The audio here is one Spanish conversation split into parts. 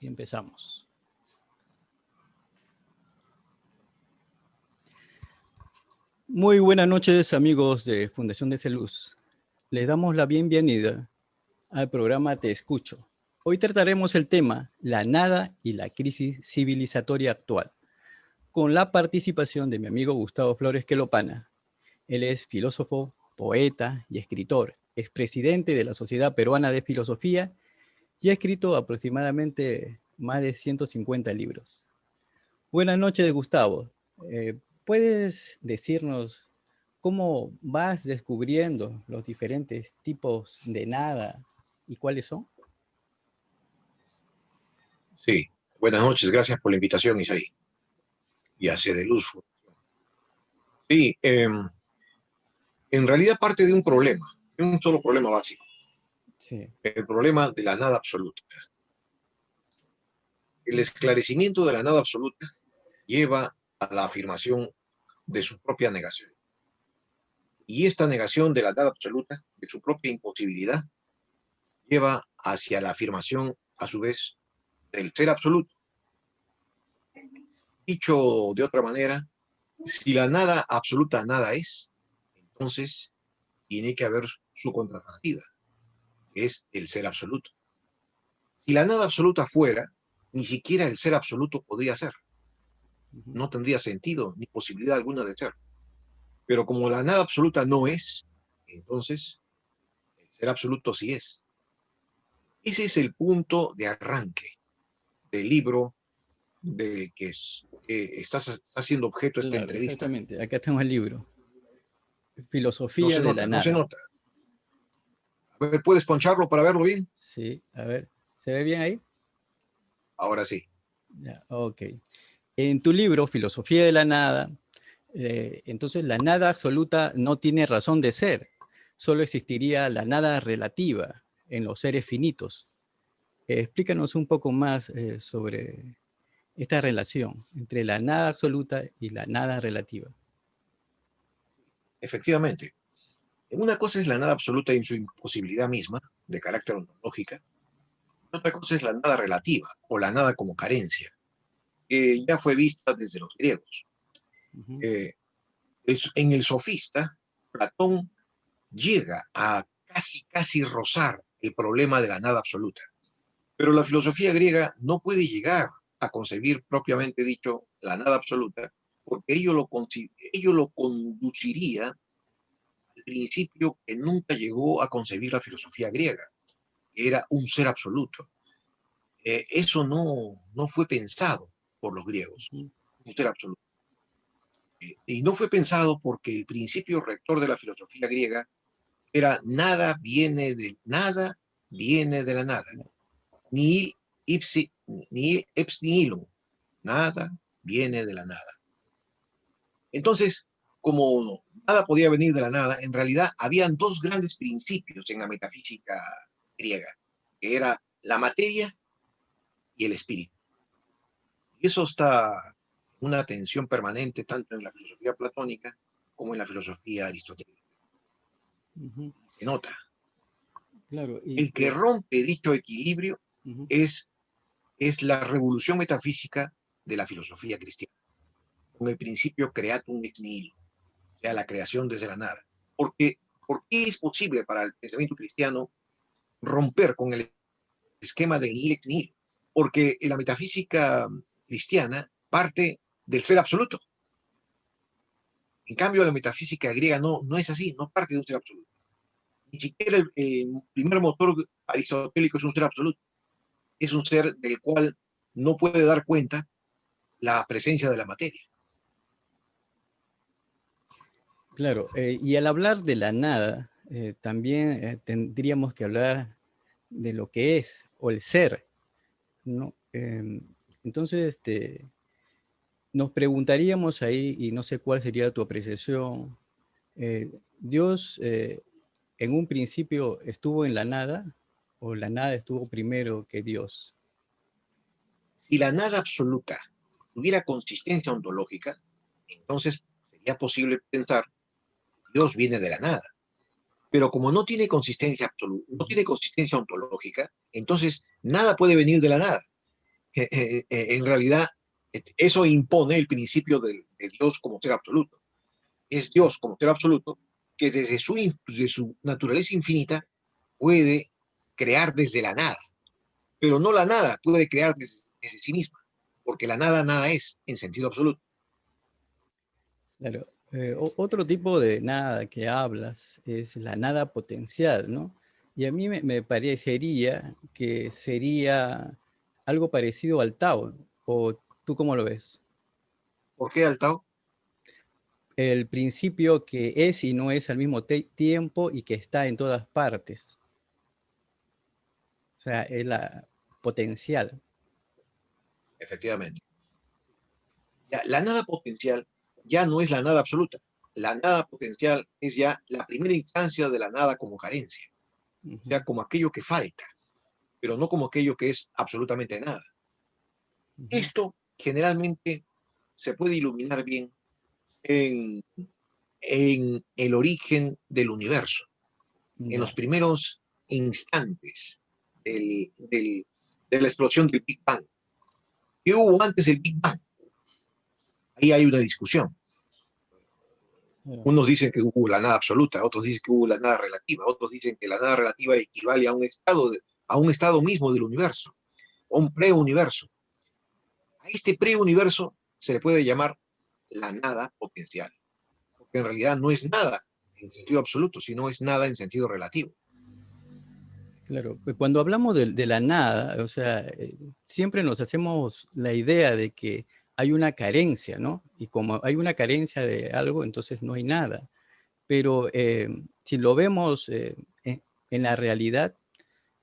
Y empezamos. Muy buenas noches, amigos de Fundación de Celuz. Les damos la bienvenida al programa Te Escucho. Hoy trataremos el tema La nada y la crisis civilizatoria actual, con la participación de mi amigo Gustavo Flores Quelopana. Él es filósofo, poeta y escritor, expresidente de la Sociedad Peruana de Filosofía y ha escrito aproximadamente más de 150 libros. Buenas noches, Gustavo. ¿Puedes decirnos cómo vas descubriendo los diferentes tipos de nada y cuáles son? Sí, buenas noches, gracias por la invitación, Isaí. Y a Cedeluz. Sí, en realidad parte de un problema, de un solo problema básico, Sí. el problema de la nada absoluta. El esclarecimiento de la nada absoluta lleva a la afirmación de su propia negación. Y esta negación de la nada absoluta, de su propia imposibilidad, lleva hacia la afirmación, a su vez, del ser absoluto. Dicho de otra manera, si la nada absoluta nada es, entonces tiene que haber su contrapartida, que es el ser absoluto. Si la nada absoluta fuera, ni siquiera el ser absoluto podría ser. No tendría sentido ni posibilidad alguna de ser. Pero como la nada absoluta no es, entonces el ser absoluto sí es. Ese es el punto de arranque del libro del que está siendo objeto esta Claro, entrevista. exactamente. Acá tengo el libro. No Filosofía se de la nota, no se nada. nota. A ver, ¿puedes poncharlo para verlo bien? Sí, a ver, ¿se ve bien ahí? Ahora sí. Ya, ok. En tu libro, Filosofía de la nada, entonces la nada absoluta no tiene razón de ser. Solo existiría la nada relativa en los seres finitos. Explícanos un poco más sobre esta relación entre la nada absoluta y la nada relativa. Efectivamente. Una cosa es la nada absoluta en su imposibilidad misma, de carácter ontológica. Otra cosa es la nada relativa, o la nada como carencia, que ya fue vista desde los griegos. Uh-huh. En el Sofista, Platón llega a casi rozar el problema de la nada absoluta. Pero la filosofía griega no puede llegar a concebir propiamente dicho la nada absoluta, porque ello lo conduciría al principio que nunca llegó a concebir la filosofía griega, que era un ser absoluto. Eso no fue pensado por los griegos, Uh-huh. un ser absoluto. Y no fue pensado porque el principio rector de la filosofía griega era nada viene de la nada. Nihil ex nihilo. Nada viene de la nada. Entonces, como nada podía venir de la nada, en realidad habían dos grandes principios en la metafísica griega, que era la materia y el espíritu. Y eso está en una tensión permanente tanto en la filosofía platónica como en la filosofía aristotélica. Uh-huh. Se nota. Claro, El que rompe dicho equilibrio uh-huh. es la revolución metafísica de la filosofía cristiana, con el principio creatum ex nihilo, o sea, la creación desde la nada. ¿Por qué es posible para el pensamiento cristiano romper con el esquema del nihil ex nihilo? Porque la metafísica cristiana parte del ser absoluto. En cambio, la metafísica griega no es así, no parte de un ser absoluto. Ni siquiera el primer motor aristotélico es un ser absoluto. Es un ser del cual no puede dar cuenta la presencia de la materia. Claro, y al hablar de la nada, también tendríamos que hablar de lo que es o el ser, ¿no? Entonces, nos preguntaríamos ahí, y no sé cuál sería tu apreciación, ¿Dios en un principio estuvo en la nada o la nada estuvo primero que Dios? Si la nada absoluta tuviera consistencia ontológica, entonces sería posible pensar que Dios viene de la nada. Pero como no tiene consistencia absoluta, no tiene consistencia ontológica, entonces nada puede venir de la nada. En realidad, eso impone el principio de Dios como ser absoluto. Es Dios como ser absoluto que de su naturaleza infinita puede crear desde la nada, pero no la nada puede crear desde sí misma, porque la nada nada es en sentido absoluto. Claro. Otro tipo de nada que hablas es la nada potencial, ¿no? Y a mí me parecería que sería algo parecido al Tao, ¿o tú cómo lo ves? ¿Por qué, Altao? El principio que es y no es al mismo tiempo y que está en todas partes. O sea, es la potencial. Efectivamente. Ya, la nada potencial ya no es la nada absoluta. La nada potencial es ya la primera instancia de la nada como carencia, o Ujú, sea, como aquello que falta, pero no como aquello que es absolutamente nada. ujú. Esto generalmente se puede iluminar bien en, en el origen del universo, en los Ya. primeros instantes de la explosión del Big Bang. ¿Qué hubo antes del Big Bang? Ahí hay una discusión. Claro. Unos dicen que hubo la nada absoluta, otros dicen que hubo la nada relativa, otros dicen que la nada relativa equivale a un estado mismo del universo, a un preuniverso. A este preuniverso se le puede llamar la nada potencial, porque en realidad no es nada en sentido absoluto, sino es nada en sentido relativo. Claro, cuando hablamos de la nada, o sea, siempre nos hacemos la idea de que hay una carencia, ¿no? Y como hay una carencia de algo, entonces no hay nada. Pero si lo vemos en la realidad,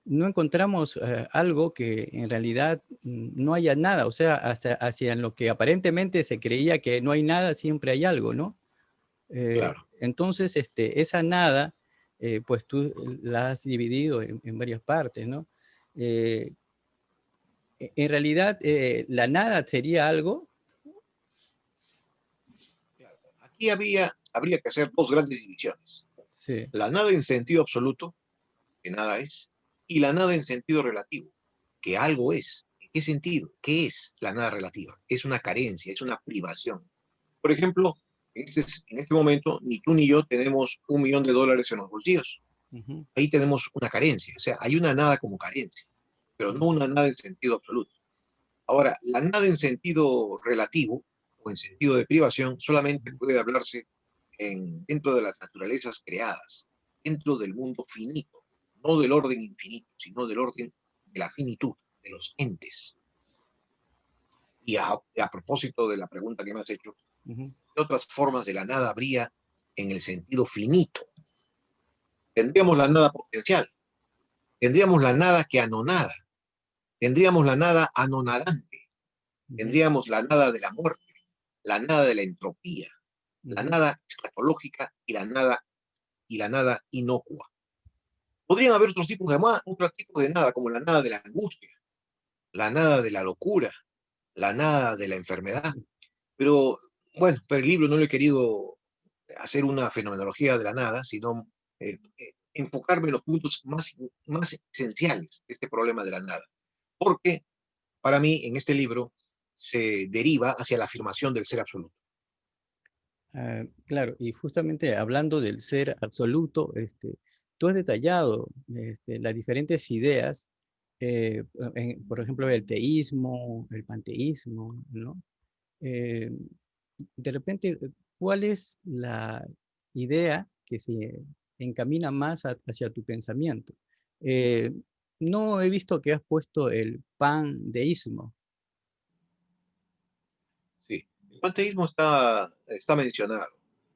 no encontramos algo que en realidad no haya nada. O sea, hasta hacia en lo que aparentemente se creía que no hay nada, siempre hay algo, ¿no? Claro. Entonces, esa nada, pues tú la has dividido en varias partes, ¿no? Eh, en realidad, la nada sería algo. Aquí habría que hacer dos grandes divisiones. Sí. La nada en sentido absoluto, que nada es, y la nada en sentido relativo, que algo es. ¿En qué sentido? ¿Qué es la nada relativa? Es una carencia, es una privación. Por ejemplo, en este momento, ni tú ni yo tenemos $1 millón en los bolsillos. Ujú, Ahí tenemos una carencia, o sea, hay una nada como carencia, pero no una nada en sentido absoluto. Ahora, la nada en sentido relativo o en sentido de privación solamente ujú. puede hablarse dentro de las naturalezas creadas, dentro del mundo finito, no del orden infinito, sino del orden de la finitud, de los entes. Y a propósito de la pregunta que me has hecho, Ujú. ¿qué otras formas de la nada habría en el sentido finito? Tendríamos la nada potencial, tendríamos la nada que anonada, tendríamos la nada anonadante, Ujú, tendríamos la nada de la muerte, la nada de la entropía, la ujú. nada escatológica y la nada inocua. Podrían haber otros tipos de nada, como la nada de la angustia, la nada de la locura, la nada de la enfermedad. Pero bueno, para el libro no le he querido hacer una fenomenología de la nada, sino enfocarme en los puntos más esenciales de este problema de la nada. Porque para mí, en este libro, se deriva hacia la afirmación del ser absoluto. Claro, y justamente hablando del ser absoluto, tú has detallado las diferentes ideas, por ejemplo, el teísmo, el panteísmo, ¿no? Eh, de repente, ¿cuál es la idea que se encamina más hacia tu pensamiento? Eh, no he visto que has puesto el pandeísmo. Sí. El panteísmo está mencionado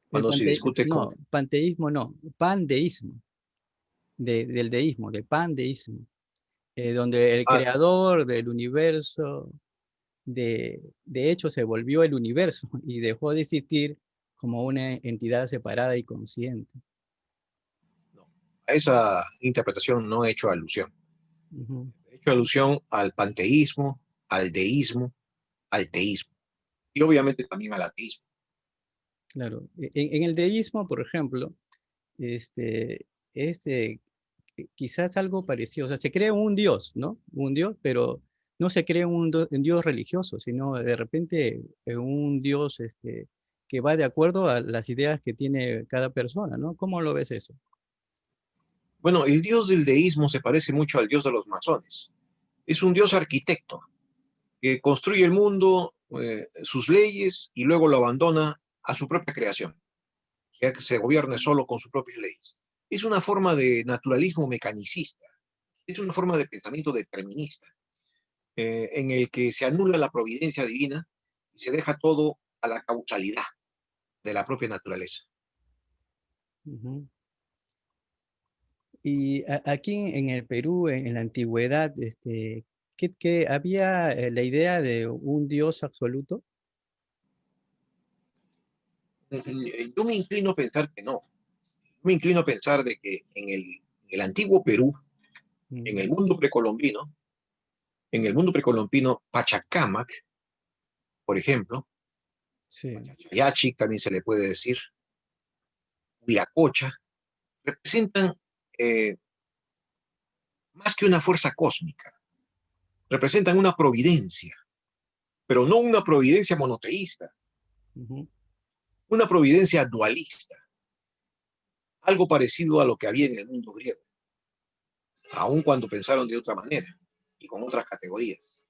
cuando se discute con... No, panteísmo no, pandeísmo, del deísmo, de pandeísmo, donde el Ah, creador del universo, de hecho, se volvió el universo y dejó de existir como una entidad separada y consciente. no, a esa interpretación no he hecho alusión. Ujú. He hecho alusión al panteísmo, al deísmo, al teísmo y obviamente también al ateísmo. Claro, en el deísmo, por ejemplo, este, es quizás algo parecido, o sea, se crea un dios, ¿no? Un dios, pero no se cree un Dios religioso, sino de repente un Dios que va de acuerdo a las ideas que tiene cada persona, ¿no? ¿Cómo lo ves eso? Bueno, el dios del deísmo se parece mucho al dios de los masones. Es un dios arquitecto que construye el mundo, sus leyes, y luego lo abandona a su propia creación, ya que se gobierne solo con sus propias leyes. Es una forma de naturalismo mecanicista, es una forma de pensamiento determinista, en el que se anula la providencia divina y se deja todo a la causalidad de la propia naturaleza. Ujú. Y aquí en el Perú, en la antigüedad, ¿qué había la idea de un Dios absoluto? Yo me inclino a pensar que no. Me inclino a pensar de que en el antiguo Perú, en el Mm, mundo precolombino, en el mundo precolombino, Pachacamac, por ejemplo, sí. Pachacayachic también se le puede decir, Viracocha, representan eh, más que una fuerza cósmica, representan una providencia, pero no una providencia monoteísta, Ujú. una providencia dualista, algo parecido a lo que había en el mundo griego, aun cuando pensaron de otra manera y con otras categorías.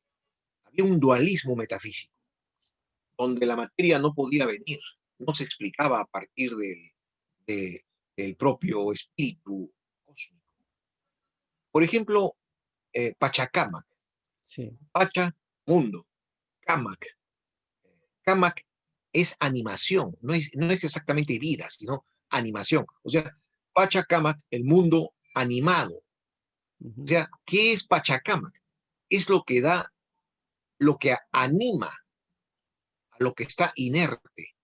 Había un dualismo metafísico, donde la materia no podía venir, no se explicaba a partir de- del propio espíritu cósmico. Por ejemplo, Pachacamac, Sí. Pacha, mundo, Camac. Camac es animación, no es exactamente vida, sino animación. O sea, Pachacamac, el mundo animado. O Ujú. sea, ¿qué es Pachacamac? Es lo que da, lo que anima a lo que está inerte.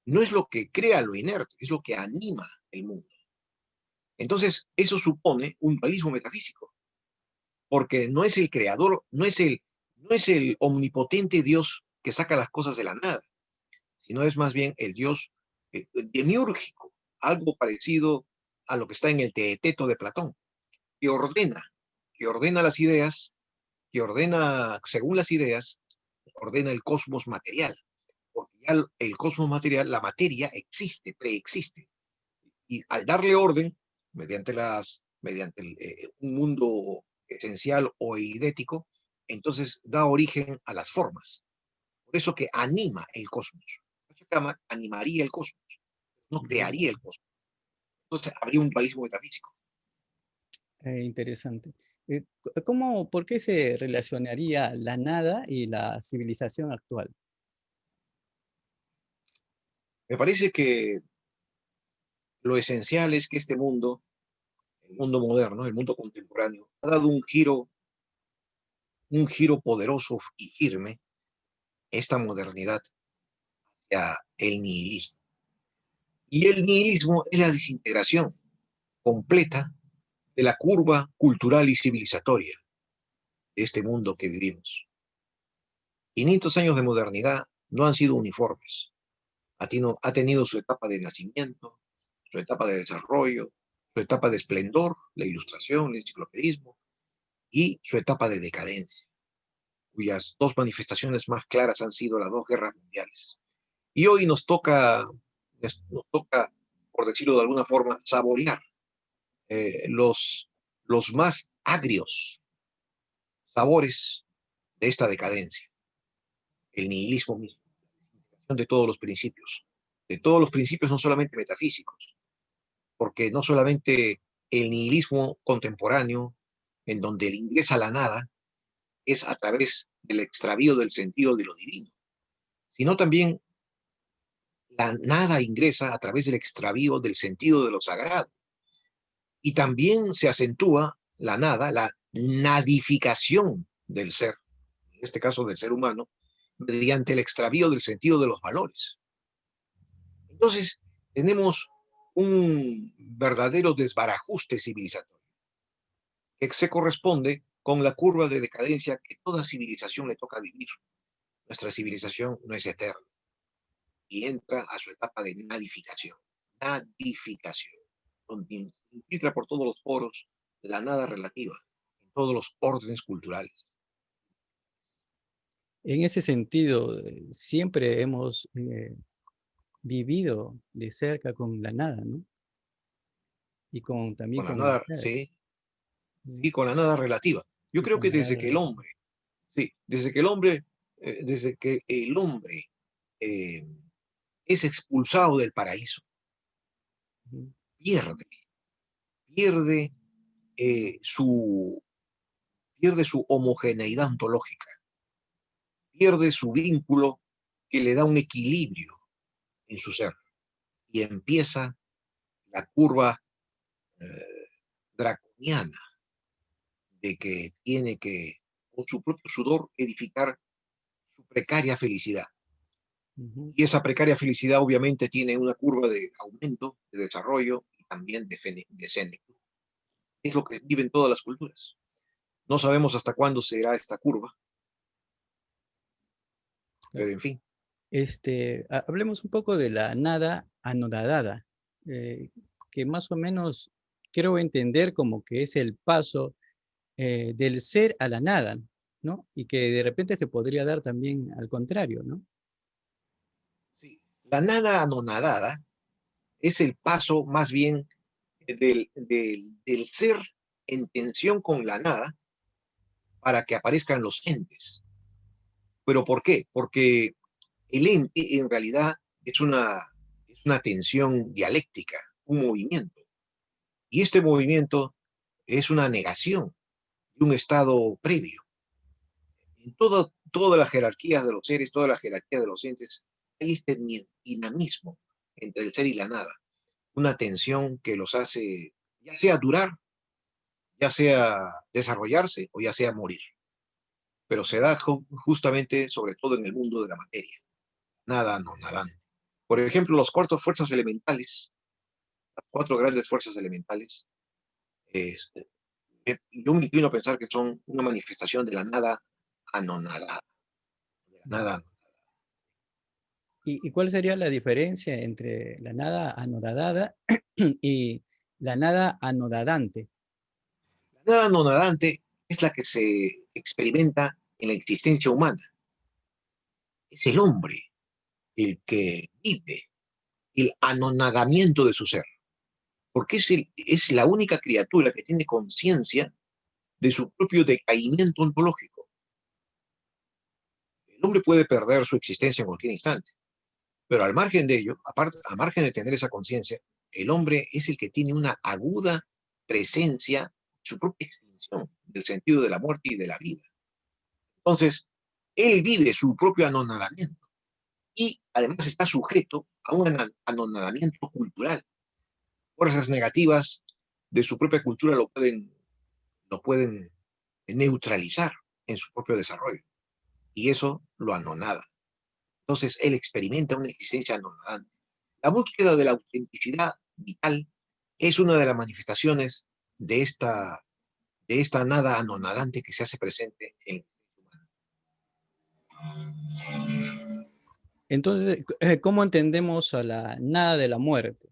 No es lo que crea lo inerte, es lo que anima el mundo. Entonces, eso supone un dualismo metafísico, porque no es el creador, no es el omnipotente Dios que saca las cosas de la nada, sino es más bien el Dios demiúrgico, algo parecido a lo que está en el Teeteto de Platón, que ordena, que ordena las ideas, que ordena, según las ideas, ordena el cosmos material, porque ya el cosmos material, la materia existe, preexiste, y al darle orden, mediante un mundo esencial o idético, entonces da origen a las formas. Por eso que anima el cosmos. Pachacamac animaría el cosmos, no Ujú. crearía el cosmos. Entonces habría un dualismo metafísico. Interesante. ¿Por qué se relacionaría la nada y la civilización actual? Me parece que lo esencial es que este mundo, el mundo moderno, el mundo contemporáneo, ha dado un giro poderoso y firme, esta modernidad, hacia el nihilismo. Y el nihilismo es la desintegración completa de la curva cultural y civilizatoria de este mundo que vivimos. 500 años de modernidad no han sido uniformes. Ha tenido su etapa de nacimiento, su etapa de desarrollo, su etapa de esplendor, la ilustración, el enciclopedismo, y su etapa de decadencia, cuyas dos manifestaciones más claras han sido las dos guerras mundiales. Y hoy nos toca, por decirlo de alguna forma, saborear los más agrios sabores de esta decadencia, el nihilismo mismo, de todos los principios no solamente metafísicos, porque no solamente el nihilismo contemporáneo, en donde el ingresa a la nada, es a través del extravío del sentido de lo divino, sino también la nada ingresa a través del extravío del sentido de lo sagrado. Y también se acentúa la nada, la nadificación del ser, en este caso del ser humano, mediante el extravío del sentido de los valores. Entonces, tenemos un verdadero desbarajuste civilizatorio que se corresponde con la curva de decadencia que toda civilización le toca vivir. Nuestra civilización no es eterna y entra a su etapa de nadificación. Nadificación, donde infiltra por todos los poros la nada relativa, en todos los órdenes culturales. En ese sentido, siempre hemos vivido de cerca con la nada, ¿no? Y también Con la con el nada, ser, sí, ¿no? sí, con la nada relativa. Yo Y creo con que la nada desde que el relativa. hombre, sí, desde que el hombre eh, es expulsado del paraíso, Ujú, pierde, pierde, eh, su, pierde su homogeneidad ontológica, pierde su vínculo que le da un equilibrio en su ser y empieza la curva eh, draconiana de que tiene que, con su propio sudor, edificar su precaria felicidad. ujú. Y esa precaria felicidad obviamente tiene una curva de aumento, de desarrollo y también de descenso. Es lo que viven todas las culturas. No sabemos hasta cuándo será esta curva, Claro. pero en fin. Hablemos un poco de la nada anodada, eh, que más o menos creo entender como que es el paso del ser a la nada, ¿no? Y que de repente se podría dar también al contrario, ¿no? Sí. La nada anonadada es el paso más bien del ser en tensión con la nada para que aparezcan los entes. ¿Pero por qué? Porque el ente en realidad es una tensión dialéctica, un movimiento. Y este movimiento es una negación de un estado previo. En toda la jerarquía de los seres, toda la jerarquía de los entes, hay este dinamismo entre el ser y la nada. Una tensión que los hace ya sea durar, ya sea desarrollarse o ya sea morir. Pero se da justamente, sobre todo en el mundo de la materia. Nada, no, nada. Por ejemplo, las cuatro fuerzas elementales, las cuatro grandes fuerzas elementales, es, yo me inclino a pensar que son una manifestación de la nada anonadada. Nada. ¿Y cuál sería la diferencia entre la nada anodada y la nada anodadante? La nada anonadante es la que se experimenta en la existencia humana. Es el hombre el que vive el anonadamiento de su ser, porque es la única criatura que tiene conciencia de su propio decaimiento ontológico. El hombre puede perder su existencia en cualquier instante, pero al margen de ello, aparte, a margen de tener esa conciencia, el hombre es el que tiene una aguda presencia, su propia extinción, del sentido de la muerte y de la vida. Entonces, él vive su propio anonadamiento y además está sujeto a un anonadamiento cultural. Fuerzas negativas de su propia cultura lo pueden neutralizar en su propio desarrollo y eso lo anonada. Entonces, él experimenta una existencia anonadante. La búsqueda de la autenticidad vital es una de las manifestaciones de esta nada anonadante que se hace presente en el ser humano. Entonces, ¿cómo entendemos a la nada de la muerte?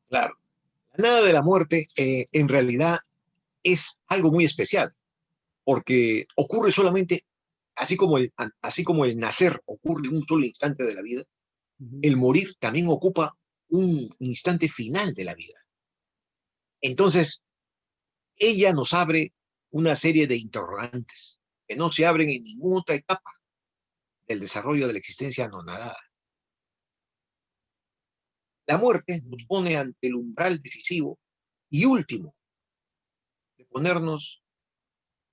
Claro, la nada de la muerte en realidad es algo muy especial, porque ocurre solamente, así como el nacer ocurre en un solo instante de la vida, Ujú. el morir también ocupa un instante final de la vida. Entonces, ella nos abre una serie de interrogantes que no se abren en ninguna otra etapa del desarrollo de la existencia anonadada. La muerte nos pone ante el umbral decisivo y último de ponernos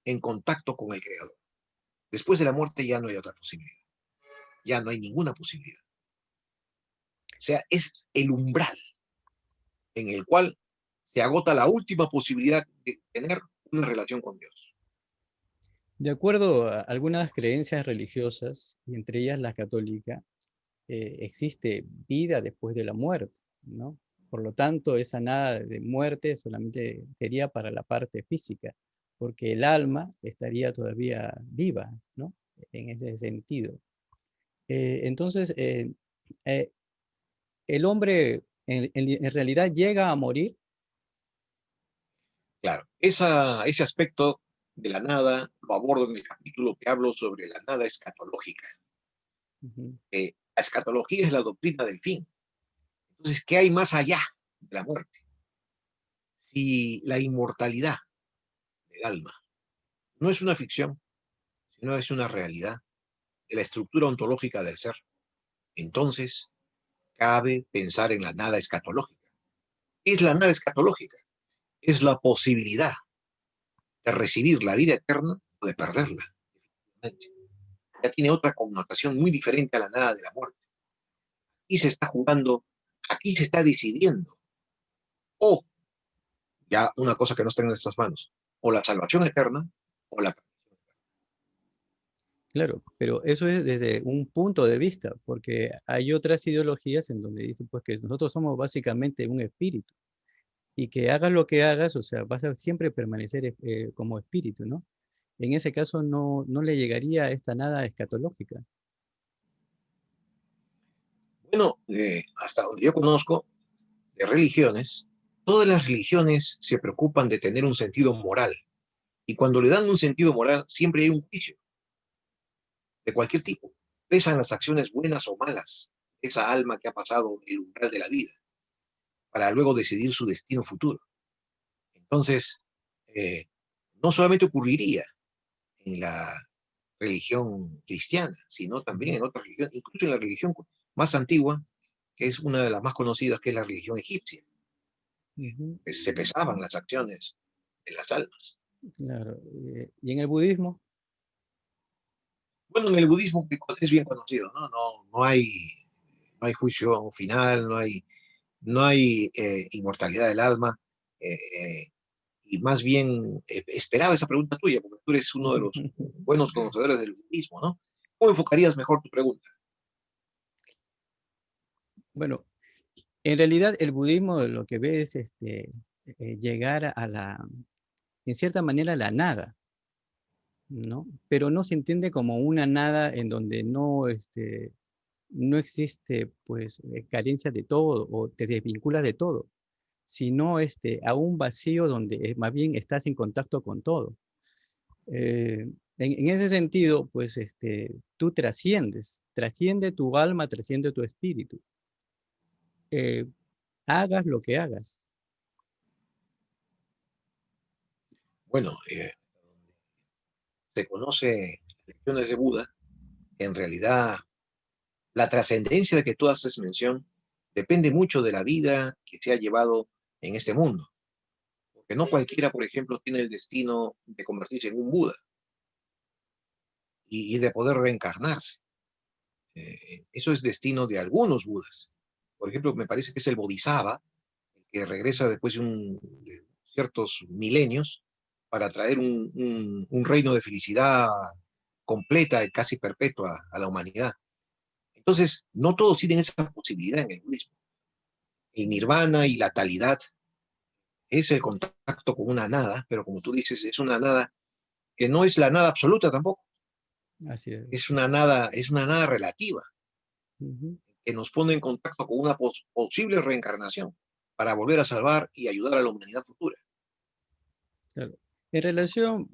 en contacto con el Creador. Después de la muerte ya no hay otra posibilidad, ya no hay ninguna posibilidad. O sea, es el umbral en el cual se agota la última posibilidad de tener una relación con Dios. De acuerdo a algunas creencias religiosas, y entre ellas la católica, existe vida después de la muerte, ¿no? Por lo tanto, esa nada de muerte solamente sería para la parte física, porque el alma estaría todavía viva, ¿no? En ese sentido. Entonces, eh, el hombre en realidad llega a morir. Claro, ese aspecto de la nada lo abordo en el capítulo que hablo sobre la nada escatológica. Ujú. La escatología es la doctrina del fin. Entonces, ¿qué hay más allá de la muerte? Si la inmortalidad del alma no es una ficción, sino es una realidad de la estructura ontológica del ser, entonces cabe pensar en la nada escatológica. ¿Qué es la nada escatológica? Es la posibilidad de recibir la vida eterna o de perderla. Ya tiene otra connotación muy diferente a la nada de la muerte. Aquí se está jugando, aquí se está decidiendo, o ya una cosa que no está en nuestras manos, o la salvación eterna o la... Claro, pero eso es desde un punto de vista, porque hay otras ideologías en donde dicen pues que nosotros somos básicamente un espíritu y que hagas lo que hagas, o sea, vas a siempre permanecer como espíritu, ¿no? En ese caso no le llegaría a esta nada escatológica. Bueno, hasta donde yo conozco de religiones, todas las religiones se preocupan de tener un sentido moral. Y cuando le dan un sentido moral, siempre hay un juicio de cualquier tipo. Pesan las acciones buenas o malas de esa alma que ha pasado el umbral de la vida, para luego decidir su destino futuro. Entonces, eh, no solamente ocurriría en la religión cristiana, sino también Ujú, en otras religiones, incluso en la religión más antigua, que es una de las más conocidas, que es la religión egipcia. ujú, Pues se pesaban las acciones de las almas. claro. Y en el budismo, Bueno, en el budismo es bien conocido, ¿no? No hay juicio final, no hay inmortalidad del alma. eh, eh, y más bien esperaba esa pregunta tuya, porque tú eres uno de los buenos conocedores del budismo, ¿no? ¿Cómo enfocarías mejor tu pregunta? bueno, en realidad el budismo lo que ve es llegar a en cierta manera, a la nada, ¿no? Pero no se entiende como una nada en donde no existe, pues, carencia de todo o te desvinculas de todo, sino a un vacío donde más bien estás en contacto con todo. En ese sentido, pues, tú trasciende tu alma, trasciende tu espíritu. Eh, hagas lo que hagas. Bueno, se conoce lecciones de Buda, en realidad la trascendencia de que tú haces mención depende mucho de la vida que se ha llevado en este mundo. Porque no cualquiera, por ejemplo, tiene el destino de convertirse en un Buda y de poder reencarnarse. Eso es destino de algunos Budas. Por ejemplo, me parece que es el Bodhisattva, que regresa después de ciertos milenios para traer un reino de felicidad completa y casi perpetua a la humanidad. Entonces, no todos tienen esa posibilidad en el budismo. El nirvana y la talidad es el contacto con una nada, pero como tú dices, es una nada que no es la nada absoluta tampoco, Así es. es una nada relativa, Ujú, que nos pone en contacto con una posible reencarnación para volver a salvar y ayudar a la humanidad futura. claro. En relación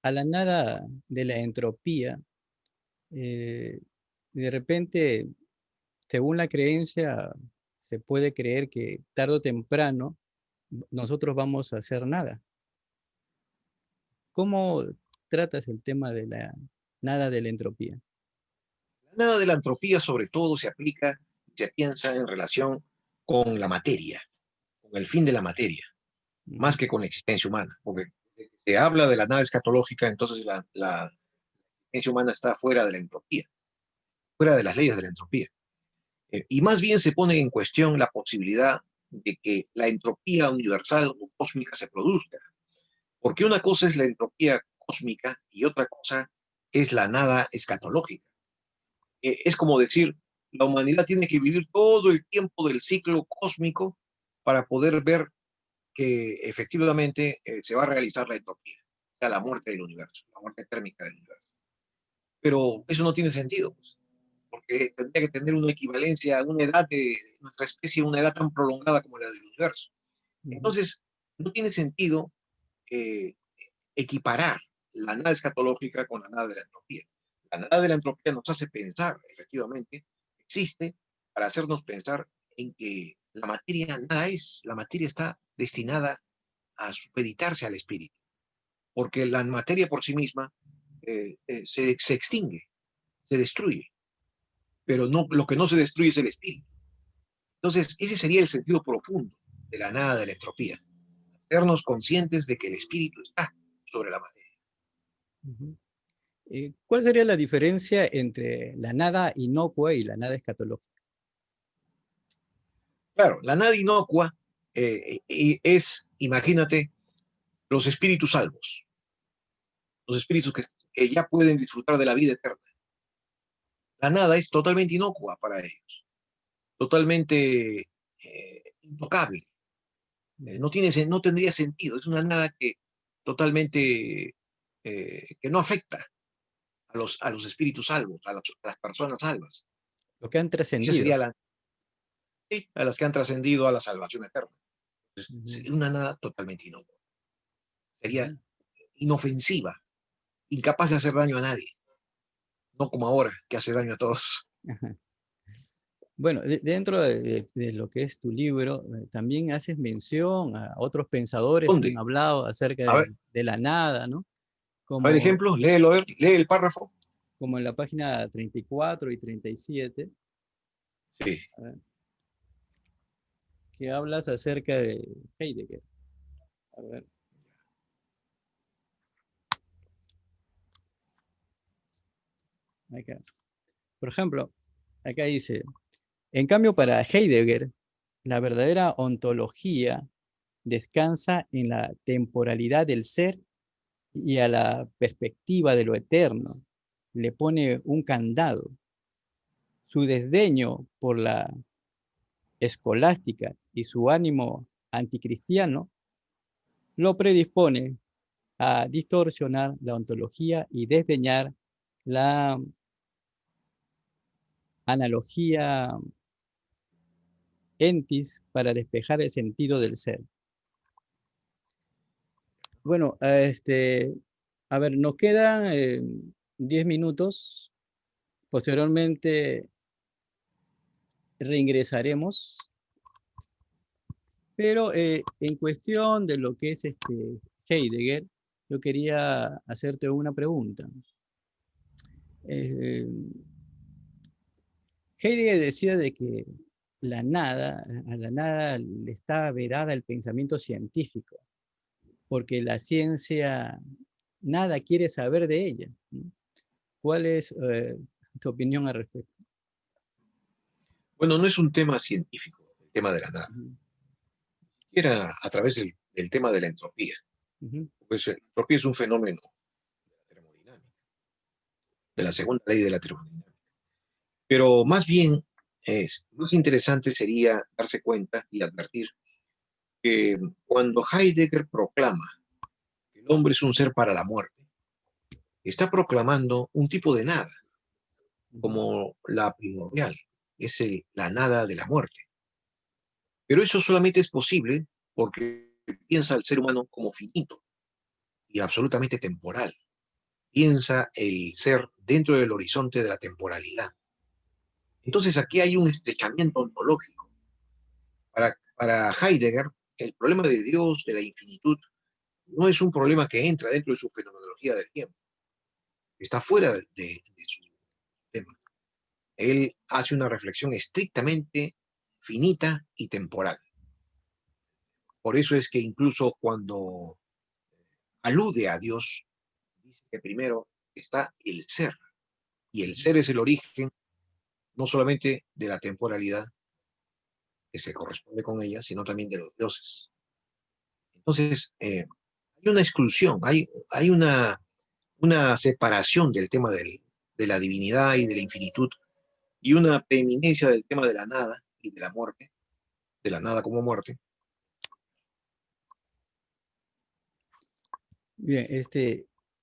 a la nada de la entropía, eh, de repente, según la creencia, se puede creer que tarde o temprano nosotros vamos a hacer nada. ¿Cómo tratas el tema de la nada de la entropía? La nada de la entropía sobre todo se aplica, se piensa en relación con la materia, con el fin de la materia, más Ujú, que con la existencia humana, porque se habla de la nada escatológica, entonces la existencia humana está fuera de la entropía, fuera de las leyes de la entropía. Y más bien se pone en cuestión la posibilidad de que la entropía universal o cósmica se produzca, porque una cosa es la entropía cósmica y otra cosa es la nada escatológica. Es como decir, la humanidad tiene que vivir todo el tiempo del ciclo cósmico para poder ver que efectivamente se va a realizar la entropía, o sea, la muerte del universo, la muerte térmica del universo. Pero eso no tiene sentido, pues, porque tendría que tener una equivalencia a una edad de nuestra especie, una edad tan prolongada como la del universo. ujú, Entonces, no tiene sentido eh, equiparar la nada escatológica con la nada de la entropía. La nada de la entropía nos hace pensar, efectivamente, existe para hacernos pensar en que la materia nada es, la materia está destinada a supeditarse al espíritu, porque la materia por sí misma se extingue, se destruye, pero no, lo que no se destruye es el espíritu. Entonces, ese sería el sentido profundo de la nada de la entropía, hacernos conscientes de que el espíritu está sobre la materia. Ujú. ¿Cuál sería la diferencia entre la nada inocua y la nada escatológica? Claro, la nada inocua es, imagínate, los espíritus salvos, los espíritus que ya pueden disfrutar de la vida eterna. La nada es totalmente inocua para ellos, totalmente intocable. No tendría sentido, es una nada que totalmente que no afecta a los espíritus salvos, a las personas salvas. Lo que han Esa sería trascendido. sí, a las que han trascendido a la salvación eterna. Ujú, Es una nada totalmente inocua. Sería ujú. inofensiva, incapaz de hacer daño a nadie, no como ahora, que hace daño a todos. Ajá. Bueno, dentro de lo que es tu libro, también haces mención a otros pensadores que ¿Dónde? han hablado acerca A ver, de la nada, ¿no? a ver Como, ejemplo, léelo, a ver, lee el párrafo. como en la página 34 y 37, Sí. a ver, que hablas acerca de Heidegger. A ver, acá. Por ejemplo, acá dice, en cambio para Heidegger, la verdadera ontología descansa en la temporalidad del ser y a la perspectiva de lo eterno. Le pone un candado. Su desdeño por la escolástica y su ánimo anticristiano lo predispone a distorsionar la ontología y desdeñar la analogía entis para despejar el sentido del ser. Bueno, a ver, nos quedan 10 minutos. Posteriormente reingresaremos, pero en cuestión de lo que es Heidegger, yo quería hacerte una pregunta. Eh, Heidegger decía de que la nada, a la nada le está vedada el pensamiento científico, porque la ciencia nada quiere saber de ella, ¿no? ¿Cuál es tu opinión al respecto? Bueno, no es un tema científico, el tema de la nada. Ujú, Era a través del tema de la entropía. ujú, Pues la entropía es un fenómeno de la termodinámica, de la segunda ley de la termodinámica. Pero más bien, más interesante sería darse cuenta y advertir que cuando Heidegger proclama que el hombre es un ser para la muerte, está proclamando un tipo de nada, ujú. como la primordial, es la nada de la muerte. Pero eso solamente es posible porque piensa al ser humano como finito y absolutamente temporal. Piensa el ser dentro del horizonte de la temporalidad. Entonces aquí hay un estrechamiento ontológico. Para Heidegger, el problema de Dios, de la infinitud, no es un problema que entra dentro de su fenomenología del tiempo, está fuera de su tema. Él hace una reflexión estrictamente finita y temporal. Por eso es que incluso cuando alude a Dios, dice que primero está el ser, y el ser es el origen no solamente de la temporalidad que se corresponde con ella, sino también de los dioses. Entonces, hay una exclusión, hay una separación del tema de la divinidad y de la infinitud, y una preeminencia del tema de la nada y de la muerte, de la nada como muerte. Bien,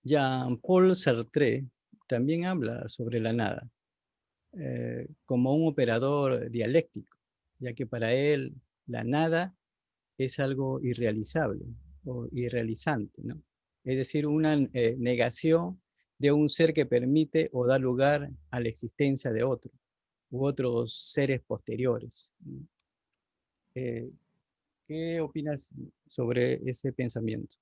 Jean-Paul Sartre también habla sobre la nada como un operador dialéctico, ya que para él la nada es algo irrealizable o irrealizante, ¿no? es decir, una negación de un ser que permite o da lugar a la existencia de otro u otros seres posteriores. Eh, ¿Qué opinas sobre ese pensamiento?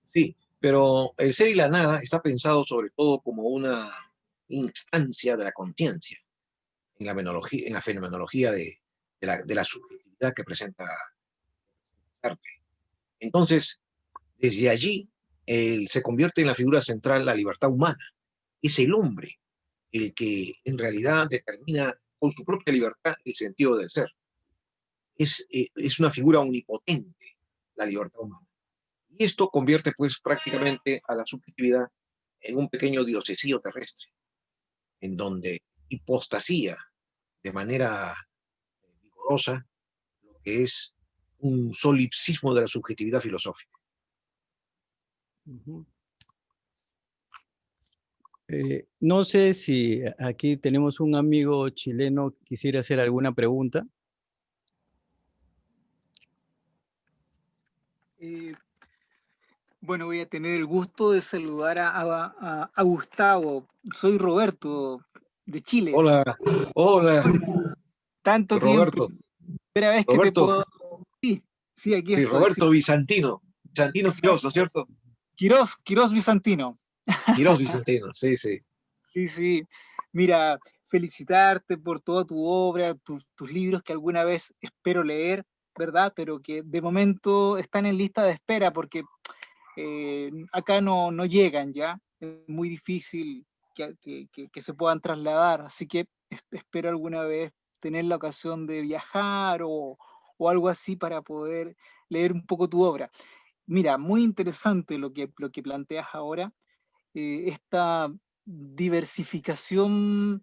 Sí, pero el ser y la nada está pensado sobre todo como una instancia de la conciencia en la fenomenología de la subjetividad que presenta Sartre. Entonces, desde allí, se convierte en la figura central la libertad humana. Es el hombre el que en realidad determina con su propia libertad el sentido del ser. Es una figura omnipotente, la libertad humana. Y esto convierte pues prácticamente a la subjetividad en un pequeño diosesío terrestre, en donde hipostasía de manera vigorosa lo que es un solipsismo de la subjetividad filosófica. Ujú. No sé si aquí tenemos un amigo chileno, quisiera hacer alguna pregunta. Eh, bueno, voy a tener el gusto de saludar a Gustavo. Soy Roberto, de Chile. Hola, hola, Tanto tiempo, Roberto, primera vez que te Roberto, puedo... Sí, sí, aquí sí, estoy. Sí. Roberto Bizantino, Bizantino Quirós, ¿no es cierto? Quirós Bizantino. Quirós Bizantino, sí, sí. Sí, sí. Mira, felicitarte por toda tu obra, tus libros que alguna vez espero leer, ¿verdad? Pero que de momento están en lista de espera porque acá no llegan ya. Es muy difícil que se puedan trasladar. Así que espero alguna vez tener la ocasión de viajar o algo así para poder leer un poco tu obra. Mira, muy interesante lo que planteas ahora, esta diversificación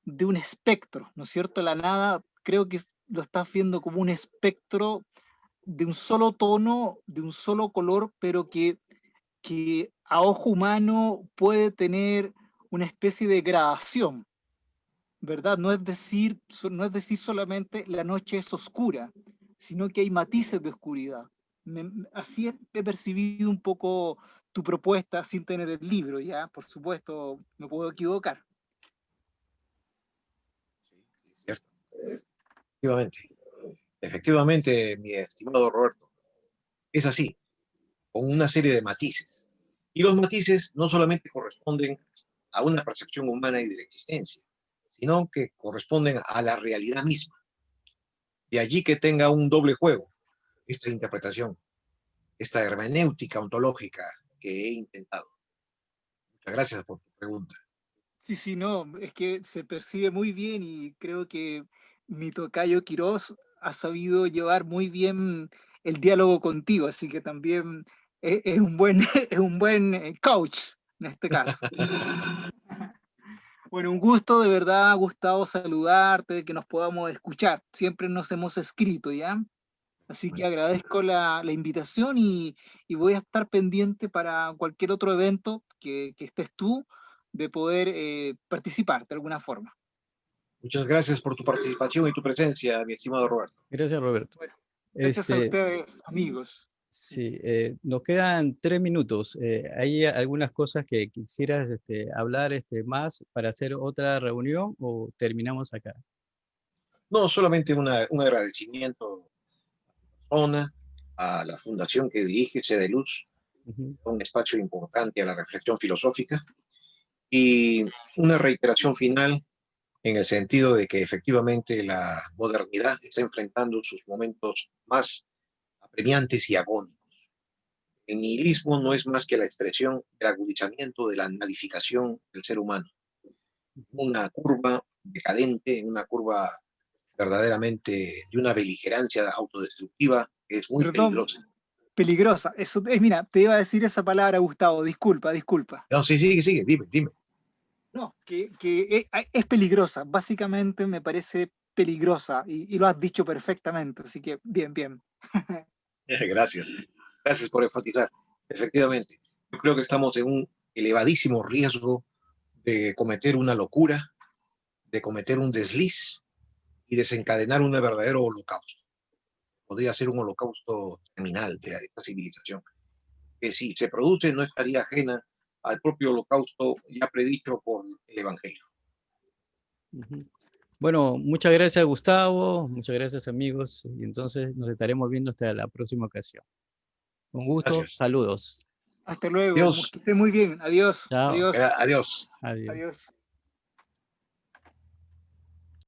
de un espectro, ¿no es cierto? La nada, creo que lo estás viendo como un espectro de un solo tono, de un solo color, pero que a ojo humano puede tener una especie de gradación, ¿verdad? No es decir solamente la noche es oscura, sino que hay matices de oscuridad. Así he percibido un poco tu propuesta sin tener el libro, ¿ya? Por supuesto, me puedo equivocar. Sí, sí, cierto. Efectivamente, efectivamente, mi estimado Roberto, es así, con una serie de matices. Y los matices no solamente corresponden a una percepción humana y de la existencia, sino que corresponden a la realidad misma. De allí que tenga un doble juego esta interpretación, esta hermenéutica ontológica que he intentado. Muchas gracias por tu pregunta. Sí, sí, no, es que se percibe muy bien y creo que mi tocayo Quirós ha sabido llevar muy bien el diálogo contigo, así que también es un buen, es un buen coach en este caso. Bueno, un gusto de verdad, Gustavo, saludarte, que nos podamos escuchar. Siempre nos hemos escrito, ¿ya? Así que agradezco la invitación y voy a estar pendiente para cualquier otro evento que estés tú de poder participar de alguna forma. Muchas gracias por tu participación y tu presencia, mi estimado Roberto. Gracias, Roberto. Bueno, gracias a Este, ustedes, amigos. sí, nos quedan 3 minutos. ¿Hay algunas cosas que quisieras hablar más para hacer otra reunión o terminamos acá? No, solamente un agradecimiento a la persona, a la fundación que dirige, Sede Luz, Ujú. un espacio importante a la reflexión filosófica y una reiteración final en el sentido de que efectivamente la modernidad está enfrentando sus momentos más apremiantes y agónicos. El nihilismo no es más que la expresión del agudizamiento de la nadificación del ser humano, una curva decadente, una curva verdaderamente de una beligerancia autodestructiva que es muy Perdón, peligrosa. peligrosa. Eso es, mira, te iba a decir esa palabra, Gustavo. Disculpa, disculpa. No, sí, sigue, sigue, dime, dime. No, es peligrosa. Básicamente me parece peligrosa y lo has dicho perfectamente. Así que bien, bien. Gracias, gracias por enfatizar. Efectivamente, yo creo que estamos en un elevadísimo riesgo de cometer una locura, de cometer un desliz y desencadenar un verdadero holocausto. Podría ser un holocausto terminal de esta civilización. que si se produce no estaría ajena al propio holocausto ya predicho por el Evangelio. Ujú. Bueno, muchas gracias, Gustavo. Muchas gracias, amigos. Y entonces nos estaremos viendo hasta la próxima ocasión. Con gusto, Gracias. saludos. Hasta luego. Dios. Que esté muy bien. Adiós. Chao. Adiós. Adiós. Adiós. Adiós.